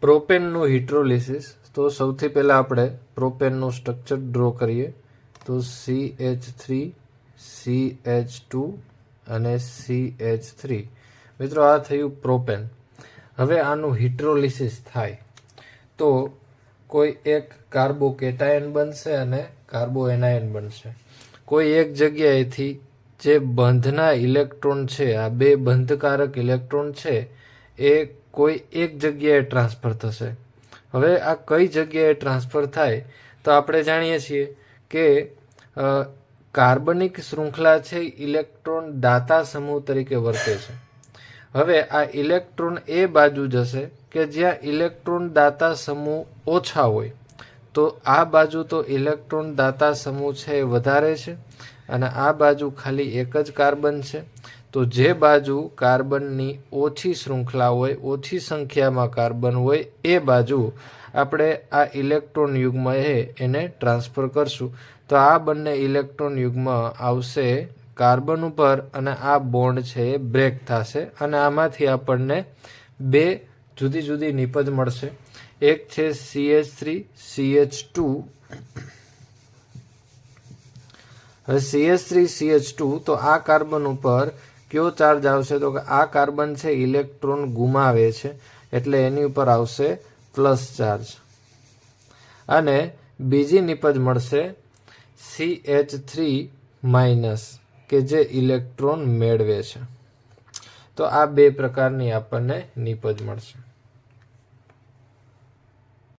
પ્રોપેનનું hydrolysis. તો સૌથી પહેલા આપણે પ્રોપેનનું સ્ટ્રક્ચર ડ્રો કરીએ. તો CH3 CH2 અને CH3. મિત્રો આ થયું પ્રોપેન. હવે આનું હાઇડ્રોલિસિસ થાય તો કોઈ એક કાર્બોકેટાયન બનશે અને કાર્બોએનાયન બનશે. કોઈ એક જગ્યાએથી જે બંધના ઇલેક્ટ્રોન છે, આ બે બંધકારક ઇલેક્ટ્રોન છે, એ કોઈ એક જગ્યાએ ટ્રાન્સફર થશે. હવે આ કઈ જગ્યાએ ટ્રાન્સફર થાય તો આપણે જાણીએ છીએ કે કાર્બનિક શૃંખલા છે ઇલેક્ટ્રોન દાતા સમૂહ તરીકે વર્તે છે. હવે આ ઇલેક્ટ્રોન એ બાજુ જશે કે જ્યાં ઇલેક્ટ્રોન દાતા સમૂહ ઓછા હોય. તો આ બાજુ તો ઇલેક્ટ્રોન દાતા સમૂહ છે એ વધારે છે અને આ બાજુ ખાલી એક જ કાર્બન છે. તો જે બાજુ કાર્બનની ઓછી શૃંખલા હોય, ઓછી સંખ્યામાં કાર્બન હોય, એ બાજુ આપણે આ ઇલેક્ટ્રોન યુગ્મ એને ટ્રાન્સફર કરશું. તો આ બંને ઇલેક્ટ્રોન યુગ્મ આવશે કાર્બન ઉપર અને આ બોન્ડ છે એ બ્રેક થશે અને આમાંથી આપણને બે જુદી જુદી નિપજ મળશે. એક છે CH3 CH2. હવે CH3 CH2 તો આ કાર્બન ઉપર કયો ચાર્જ આવશે તો કે આ કાર્બન છે ઇલેક્ટ્રોન ગુમાવે છે એટલે એની ઉપર આવશે પ્લસ ચાર્જ. અને બીજી નિપજ મળશે CH3 માઇનસ કે જે ઇલેક્ટ્રોન મેળવે છે. તો આ બે પ્રકારની આપણને નિપજ મળશે.